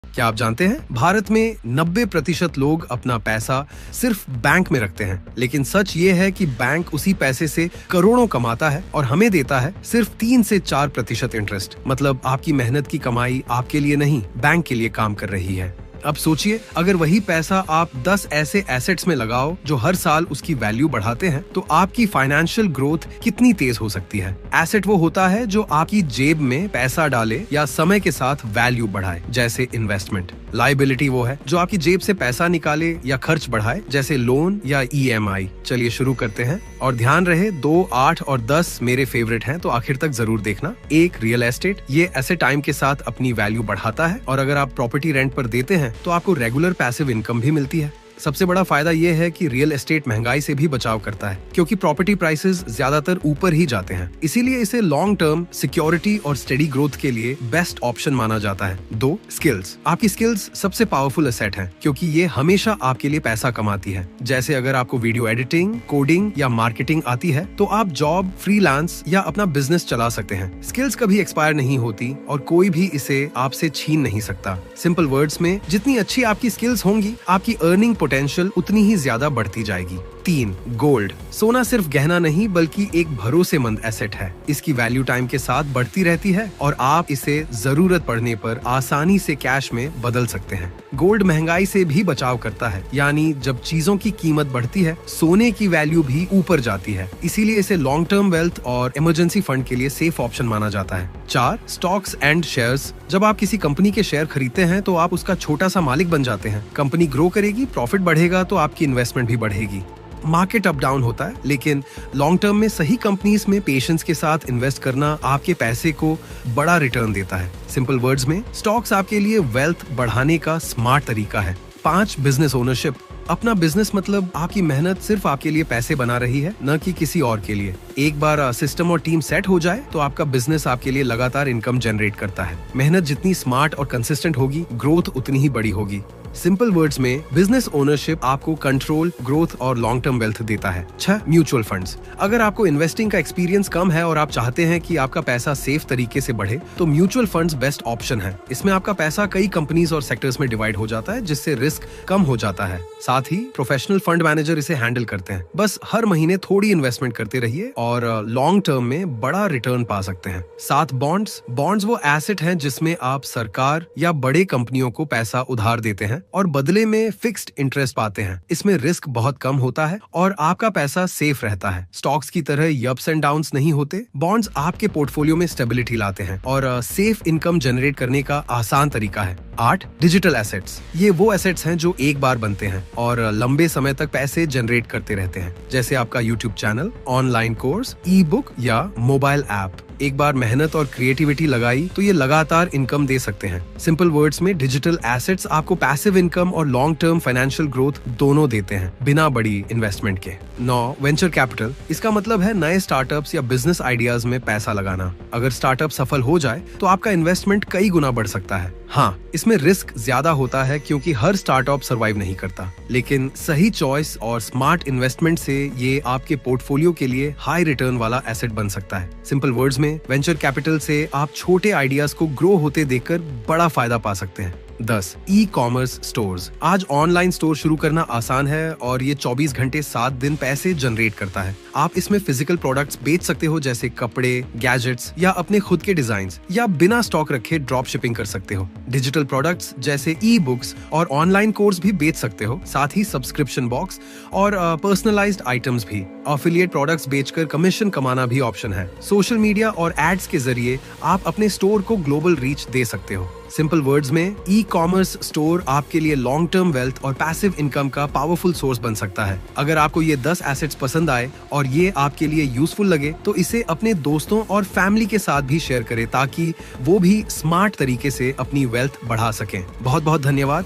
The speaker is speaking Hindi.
क्या आप जानते हैं भारत में 90% लोग अपना पैसा सिर्फ बैंक में रखते हैं, लेकिन सच ये है कि बैंक उसी पैसे से करोड़ों कमाता है और हमें देता है सिर्फ 3 से 4% इंटरेस्ट। मतलब आपकी मेहनत की कमाई आपके लिए नहीं, बैंक के लिए काम कर रही है। अब सोचिए, अगर वही पैसा आप 10 ऐसे एसेट्स में लगाओ जो हर साल उसकी वैल्यू बढ़ाते हैं, तो आपकी फाइनेंशियल ग्रोथ कितनी तेज हो सकती है। एसेट वो होता है जो आपकी जेब में पैसा डाले या समय के साथ वैल्यू बढ़ाए, जैसे इन्वेस्टमेंट। लायबिलिटी वो है जो आपकी जेब से पैसा निकाले या खर्च बढ़ाए, जैसे लोन या EMI। चलिए शुरू करते हैं, और ध्यान रहे 2, 8 और 10 मेरे फेवरेट हैं, तो आखिर तक जरूर देखना। एक, रियल एस्टेट। ये ऐसे टाइम के साथ अपनी वैल्यू बढ़ाता है, और अगर आप प्रॉपर्टी रेंट पर देते हैं तो आपको रेगुलर पैसिव इनकम भी मिलती है। सबसे बड़ा फायदा ये है कि रियल एस्टेट महंगाई से भी बचाव करता है, क्योंकि प्रॉपर्टी प्राइसेस ज्यादातर ऊपर ही जाते हैं। इसीलिए इसे लॉन्ग टर्म सिक्योरिटी और स्टेडी ग्रोथ के लिए बेस्ट ऑप्शन माना जाता है। 2, स्किल्स। आपकी स्किल्स सबसे पावरफुल एसेट है, क्योंकि ये हमेशा आपके लिए पैसा कमाती है। जैसे अगर आपको वीडियो एडिटिंग, कोडिंग या मार्केटिंग आती है, तो आप जॉब, फ्रीलांस या अपना बिजनेस चला सकते हैं। स्किल्स कभी एक्सपायर नहीं होती और कोई भी इसे आपसे छीन नहीं सकता। सिंपल वर्ड्स में, जितनी अच्छी आपकी स्किल्स होंगी, आपकी अर्निंग पोटेंशियल उतनी ही ज्यादा बढ़ती जाएगी। 3, गोल्ड। सोना सिर्फ गहना नहीं बल्कि एक भरोसेमंद एसेट है। इसकी वैल्यू टाइम के साथ बढ़ती रहती है और आप इसे जरूरत पड़ने पर आसानी से कैश में बदल सकते हैं। गोल्ड महंगाई से भी बचाव करता है, यानी जब चीजों की कीमत बढ़ती है, सोने की वैल्यू भी ऊपर जाती है। इसीलिए इसे लॉन्ग टर्म वेल्थ और इमरजेंसी फंड के लिए सेफ ऑप्शन माना जाता है। 4, स्टॉक्स एंड शेयर्स। जब आप किसी कंपनी के शेयर खरीदते हैं तो आप उसका छोटा सा मालिक बन जाते हैं। कंपनी ग्रो करेगी, प्रॉफिट बढ़ेगा, तो आपकी इन्वेस्टमेंट भी बढ़ेगी। मार्केट अप डाउन होता है, लेकिन लॉन्ग टर्म में सही कंपनीज में पेशेंस के साथ इन्वेस्ट करना आपके पैसे को बड़ा रिटर्न देता है। सिंपल वर्ड्स में, स्टॉक्स आपके लिए वेल्थ बढ़ाने का स्मार्ट तरीका है। 5, बिजनेस ओनरशिप। अपना बिजनेस मतलब आपकी मेहनत सिर्फ आपके लिए पैसे बना रही है, न कि किसी और के लिए। एक बार सिस्टम और टीम सेट हो जाए तो आपका बिजनेस आपके लिए लगातार इनकम जनरेट करता है। मेहनत जितनी स्मार्ट और कंसिस्टेंट होगी, ग्रोथ उतनी ही बड़ी होगी। सिंपल वर्ड्स में, बिजनेस ओनरशिप आपको कंट्रोल, ग्रोथ और लॉन्ग टर्म वेल्थ देता है। 6, म्यूचुअल फंड्स। अगर आपको इन्वेस्टिंग का एक्सपीरियंस कम है और आप चाहते हैं कि आपका पैसा सेफ तरीके से बढ़े, तो म्यूचुअल फंड्स बेस्ट ऑप्शन है। इसमें आपका पैसा कई कंपनीज और सेक्टर्स में डिवाइड हो जाता है, जिससे रिस्क कम हो जाता है। साथ ही प्रोफेशनल फंड मैनेजर इसे हैंडल करते हैं। बस हर महीने थोड़ी इन्वेस्टमेंट करते रहिए और लॉन्ग टर्म में बड़ा रिटर्न पा सकते हैं। 7, बॉन्ड्स। बॉन्ड्स वो एसेट हैं जिसमें आप सरकार या बड़े कंपनियों को पैसा उधार देते हैं और बदले में फिक्स्ड इंटरेस्ट पाते हैं। इसमें रिस्क बहुत कम होता है और आपका पैसा सेफ रहता है। स्टॉक्स की तरह ये अप्स एंड डाउन्स नहीं होते। बॉन्ड्स आपके पोर्टफोलियो में स्टेबिलिटी लाते हैं और सेफ इनकम जनरेट करने का आसान तरीका है। 8, डिजिटल एसेट्स। ये वो एसेट्स हैं जो एक बार बनते हैं और लंबे समय तक पैसे जनरेट करते रहते हैं, जैसे आपका YouTube channel, online course, e-book या मोबाइल ऐप। एक बार मेहनत और क्रिएटिविटी लगाई तो ये लगातार इनकम दे सकते हैं। सिंपल वर्ड्स में, डिजिटल एसेट्स आपको पैसिव इनकम और लॉन्ग टर्म फाइनेंशियल ग्रोथ दोनों देते हैं, बिना बड़ी इन्वेस्टमेंट के। 9, वेंचर कैपिटल। इसका मतलब है नए स्टार्टअप्स या बिजनेस आइडियाज में पैसा लगाना। अगर स्टार्टअप सफल हो जाए तो आपका इन्वेस्टमेंट कई गुना बढ़ सकता है। हाँ, इसमें रिस्क ज्यादा होता है क्योंकि हर स्टार्टअप सर्वाइव नहीं करता, लेकिन सही चॉइस और स्मार्ट इन्वेस्टमेंट से ये आपके पोर्टफोलियो के लिए हाई रिटर्न वाला एसेट बन सकता है। सिंपल वर्ड्स में, वेंचर कैपिटल से आप छोटे आइडियाज को ग्रो होते देखकर बड़ा फायदा पा सकते हैं। 10, ई-कॉमर्स स्टोर्स। आज ऑनलाइन स्टोर शुरू करना आसान है और ये 24 घंटे 7 दिन पैसे जनरेट करता है। आप इसमें फिजिकल प्रोडक्ट्स बेच सकते हो, जैसे कपड़े, गैजेट्स या अपने खुद के डिजाइन्स, या बिना स्टॉक रखे ड्रॉप शिपिंग कर सकते हो। डिजिटल प्रोडक्ट्स जैसे ई-बुक्स और ऑनलाइन कोर्स भी बेच सकते हो, साथ ही सब्सक्रिप्शन बॉक्स और पर्सनलाइज्ड आइटम्स भी। एफिलिएट प्रोडक्ट्स बेचकर कमीशन कमाना भी ऑप्शन है। सोशल मीडिया और एड्स के जरिए आप अपने स्टोर को ग्लोबल रीच दे सकते हो। सिंपल वर्ड्स में, ई-कॉमर्स स्टोर आपके लिए लॉन्ग टर्म वेल्थ और पैसिव इनकम का पावरफुल सोर्स बन सकता है। अगर आपको ये 10 एसेट्स पसंद आए और ये आपके लिए यूजफुल लगे, तो इसे अपने दोस्तों और फैमिली के साथ भी शेयर करें, ताकि वो भी स्मार्ट तरीके से अपनी वेल्थ बढ़ा सकें। बहुत बहुत धन्यवाद।